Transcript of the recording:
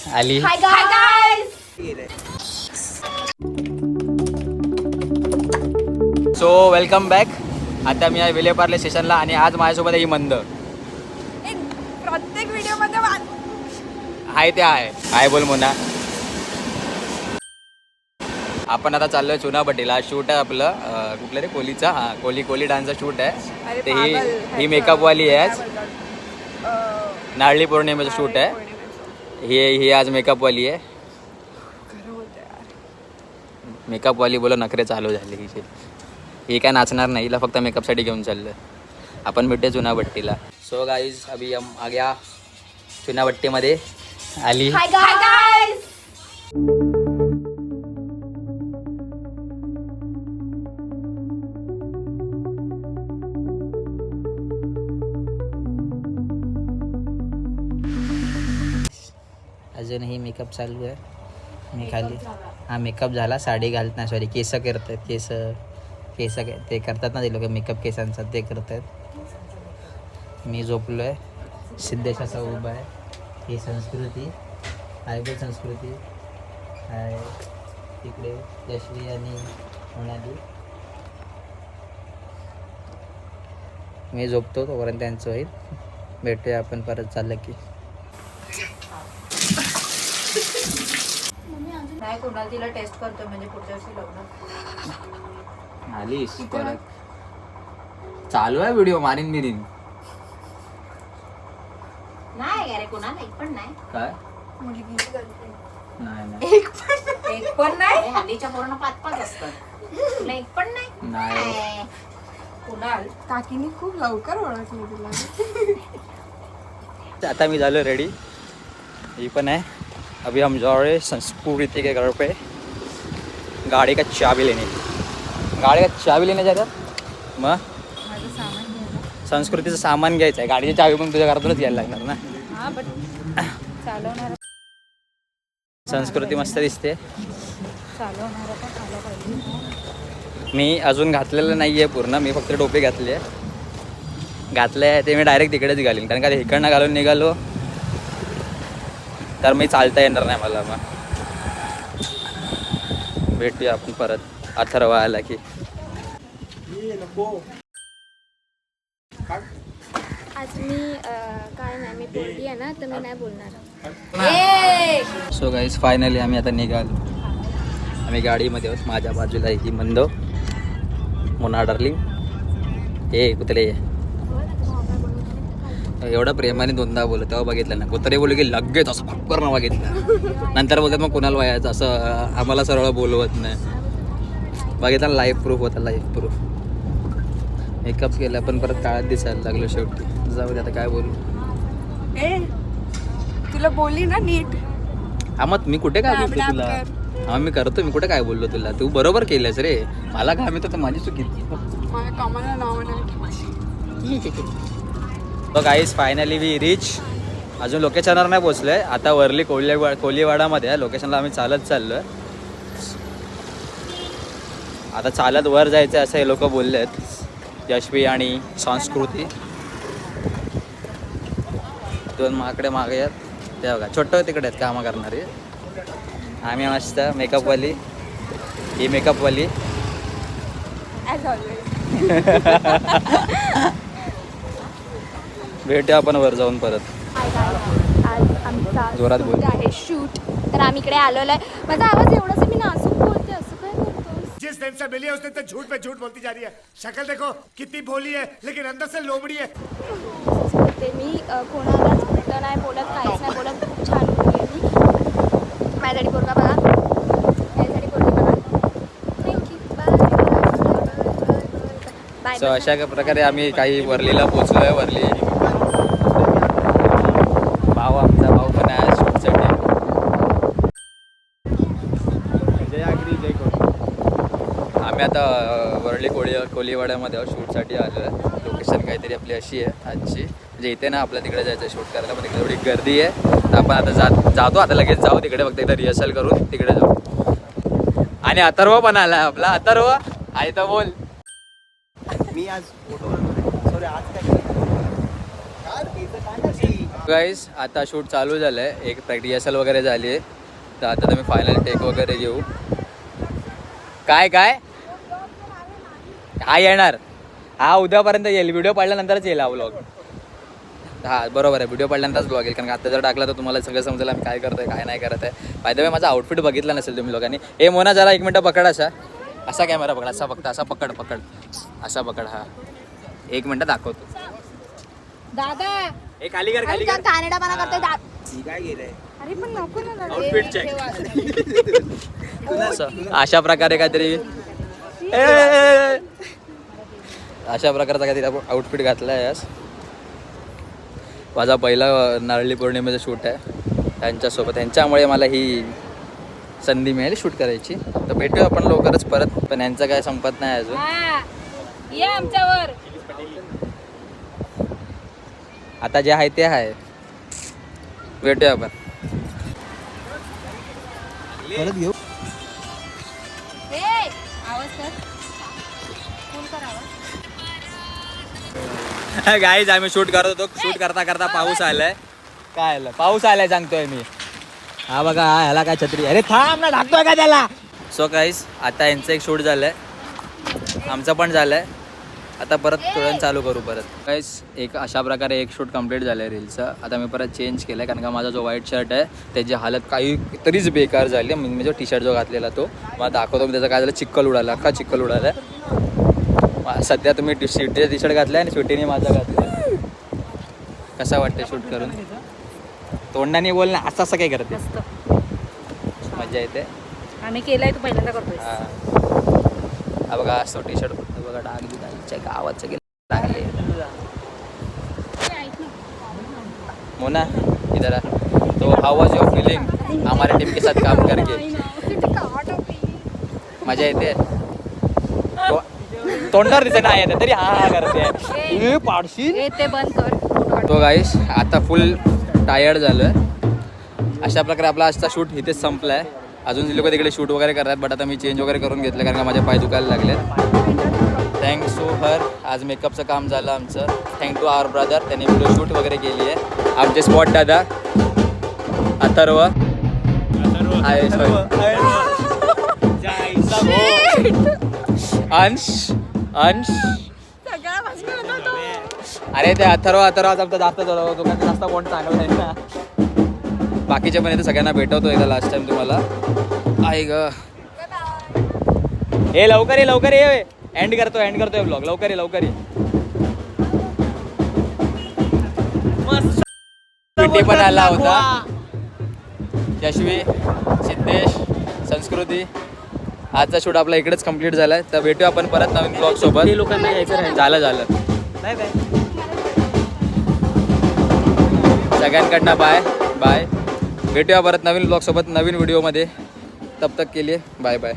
आली. Hi guys. So welcome back. आता मी आहे विलेपार्ले स्टेशनला आणि आज माझ्यासोबत आहे ही मंद. प्रत्येक व्हिडिओ मध्ये आहे ते आहे बोल मोना. आपण आता चाललोय चुनाभट्टीला. शूट आहे आपलं कुठलं रे, कोलीचा. हा, कोली डान्सचा शूट आहे. ते ही मेकअपवाली आहे आज. नारळी पौर्णिमेचं शूट आहे. ही आज मेकअपवाली आहे. मेकअपवाली बोला नखरे चालू झाले हिचे. ही काय नाचणार नाही, हिला फक्त मेकअपसाठी घेऊन चाललं. आपण भेटूया चुनाभट्टीला. सो गाईज अभी हम आ गया चुनाभट्टीमध्ये. आली. Hi guys. अजूनही मेकअप चालू आहे. मी खाली हा मेकअप झाला. साडी घालत नाही, सॉरी केस करतात. केस ते करतात ना ते लोक मेकअप केसांचा, ते करत आहेत. मी झोपलो आहे. सिद्धेश असा उभा आहे. ही संस्कृती आहे, संस्कृती आहे तिकडे. यशवी आणि मोनाली. मी झोपतो तोपर्यंत त्यांचं होईल. भेटूया आपण परत चाललं की. नाही कोणाला तिला टेस्ट करतो म्हणजे पुढच्या वर्षी लग्न. आलीस परत. चालू आहे व्हिडिओ. मारीन बिरीन नाही अरे कोणाला एक पण नाही. काय मुलगी नाही एक पण नाही. हल्लीच्या पूर्ण 5-5 असतात. तुला एक पण नाही. नाही. कुणाल काकीने खूप लवकर ओळखली तुला. आता मी झालो रेडी. ही पण आहे. अभी हम जा रहे संस्कृति के घर पे गाड़ी का चाबी लेने जा रहा. मग संस्कृतीचं सामान घ्यायचं आहे. गाडीची चाबी पण तुझ्या घरातूनच घ्यायला लागणार ना. हा बट चालवणार संस्कृती मस्त दिसते. चालवणार पण आलं पाहिजे. मी अजून घातलेलं नाही आहे पूर्ण. मी फक्त टोपी घातली आहे. घातलं आहे ते मी डायरेक्ट तिकडेच घालीन, कारण का ते इकडनं घालून निघालो तर मी चालता येणार नाही मला. मग भेटूया आपण परत अथर्व आला की. आज मी काय नाही, मी बोलली आहे ना, तर मी नाही बोलणार. सो गाईज फायनली आम्ही आता निघालो. आम्ही गाडीमध्ये आहोत. माझ्या बाजूला आहे ही मंदो, मोना डार्लिंग. हे कुत्रे एवढं प्रेमाने दोनदा बोलत तेव्हा बघितलं ना. कुत्रे बोलू की लगेच असं फक्कर नावा घेतलं. नंतर बोलतात मग कुणाला व्हायचं असं. आम्हाला सरळ बोलवत नाही. बघितलं लाईफ प्रूफ होता. Life proof. मेकअप केला पण परत काळात दिसायला लागलो शेवटी. जाऊ दे आता काय बोलू. तुला बोलली ना नीट. हा मग मी कुठे काय बोलतो तुला. हा मी करतो. मी कुठे काय बोललो तुला. तू बरोबर केलंस रे. मला काय मिळतं तर माझी चुकी. माझ्या कामाला नाव नाही. तो गाईज फायनली वी रिच. अजून लोकेशनवर नाही पोचलोय. आता वरली कोलीवाडामध्ये आहे. लोकेशनला आम्ही चालत चाललो आहे. आता चालत वर जायचं असं हे लोक बोलले आहेत, यशवी आणि संस्कृती. दोन माकडे मागे आहेत ते बघा. छोटं तिकडे आहेत कामं करणारे. आम्ही मस्त मेकअपवाली. ही मेकअपवाली. As always. भेटूया आपण वर जाऊन परत. आज आमचा जोरात बोल. शूट आहे. शूट तर आम्ही इकडे आलेलो आहे. माझा आवाज एवढाच मी नासूक बोलते. असं काय करतोस. जिस दिन से मिली है उस दिन से झूठ पे झूठ बोलती जा रही है. शक्ल देखो कितनी भोली है लेकिन अंदर से लोमड़ी है. असंच बोलते मी. कोणालाच उलटं नाही बोलत, काहीच नाही बोलत. खूप छान बोलली आहे मी. माझ्यासाठी पोरगा बघा. माझ्यासाठी पोरगी बघा. थँक्यू. बाय. सो अशा प्रकारे आम्ही काही वरलीला पोचलो आहे. वरली भाऊ, आमचा भाऊ पण आहे शूटसाठी. आम्ही आता वरली कोलीवाड्यामध्ये आहोत. शूटसाठी आलो आहे. लोकेशन काहीतरी आपली अशी आहे आजची, म्हणजे इथे ना आपल्या तिकडे जायचं शूट करायला. पण तिकडे थोडी गर्दी आहे. तर आपण आता जातो. आता लगेच जाऊ तिकडे. फक्त एकदा रिहर्सल करून तिकडे जाऊ. आणि अथर्व पण आला आपला. अथर्व आहे तर बोल. मी आज फोटो सॉरी आज काय गाईस आता शूट चालू झालं आहे, एक रिहर्सल वगैरे झाली आहे, तर आता तुम्ही फायनल टेक वगैरे घेऊ. काय काय हा येणार, हा उद्यापर्यंत येईल, व्हिडिओ पाडल्यानंतरच येईल हा व्लॉग. हा बरोबर आहे, व्हिडिओ पाडल्यानंतरच व्लॉग येईल, कारण आता जर टाकला तर तुम्हाला सगळं समजेल आम्ही काय करतोय काय नाही करत आहे. बाय द वे माझा आउटफिट बघितला नसेल तुम्ही लोकांनी. ए मोना जरा 1 मिनटं पकड, असा कॅमेरा पकड, असा फक्त असा पकड असा पकड. हा 1 मिनटं दाखवतो. दादा ए खाली कर खाली कर. कानेडापणा करतोय काय गेलंय अरे पण नको ना दादा. Outfit check. अशा प्रकारे काहीतरी अशा प्रकारचा काहीतरी आउटफिट घातला आहे आज. माझा पहिला नारळी पौर्णिमेचा शूट आहे त्यांच्यासोबत, त्यांच्यामुळे मला ही संधी मिळाली शूट करायची. तर भेटूया आपण लवकरच परत, पण यांचं काय संपत नाही अजून. ये आमच्यावर. आता जे आहे ते आहे, भेटूया आपण परत घेऊ. आवाज कर. फोन कर आवाज. गाईज आम्ही शूट करत होतो, शूट करता करता पाऊस आलाय. काय आलं, पाऊस आलाय सांगतोय मी. हा बघा, हा ह्याला काय छत्री, अरे थांब ना, ढाकतोय का त्याला. सो गाईज आता यांचं एक शूट झालंय, आमचं पण झालंय. आता परत तुरंत चालू करू परत. गाईज एक अशा प्रकारे एक शूट कंप्लीट झालं आहे रीलचं. आता मी परत चेंज केलं आहे, कारण का माझा जो व्हाईट शर्ट आहे त्याची हालत काही तरीच बेकार झाली. मी जो टी शर्ट जो घातलेला तो मला दाखवतो मी, त्याचा काय झालं, चिक्कल उडाला, अख्खा चिक्कल उडाला आहे. सध्या तुम्ही टी शर्ट घातलं आहे आणि स्वीटीने माझा घातला. कसा वाटतं शूट करून? तोंडाने बोल ना, असं असं काय करते, मजा येते. आम्ही केलंय, तू पहिल्यांदा करतोय. हा बघा असतो टी शर्ट फक्त बघा, डाग दिला गावाचं गेलं लागले. मोना इधर आ. तो हाउ वाज युअर फीलिंग हमारे टीम के साथ काम करके? मजा येते. तोंडावर दिसत नाही येते तरी हा करते पाडशी. ते बंद कर. तो गाईस आता फुल टायर्ड झालो आहे. अशा प्रकारे आपला आजचा शूट इथेच संपला आहे. अजून लोक तिकडे शूट वगैरे करतात, बट आता मी चेंज वगैरे करून घेतलं कारण का माझे पाय दुखायला लागले. थँक्स टू हर, आज मेकअपचं काम झालं आमचं. थँक टू आवर ब्रदर, त्यांनी व्हिडिओ शूट वगैरे केली आहे. आमचे स्पॉट दादा अथर्व आहे, अंश. अरे ते अथर्व जास्त दोघांचं जास्त कोण चांगलं नाही ना. बाकीचे पण इथे सगळ्यांना भेटवतो एकदा लास्ट टाइम तुम्हाला. आहे ग, हे लवकर ये एंड करतोय ब्लॉग. लवकर ये. पिंटी पण आला होता, यशवी, सिद्धेश, संस्कृती. आजचा शूट आपला इकडेच कंप्लीट झालाय. तर भेटूया आपण परत नवीन ब्लॉग सोबत. लोकांना यायचं झालं. बाय बाय सगळ्यांकडनं, बाय. भेटूया परत नवीन ब्लॉग सोबत नवीन व्हिडिओमध्ये. तब तक के लिए बाय बाय.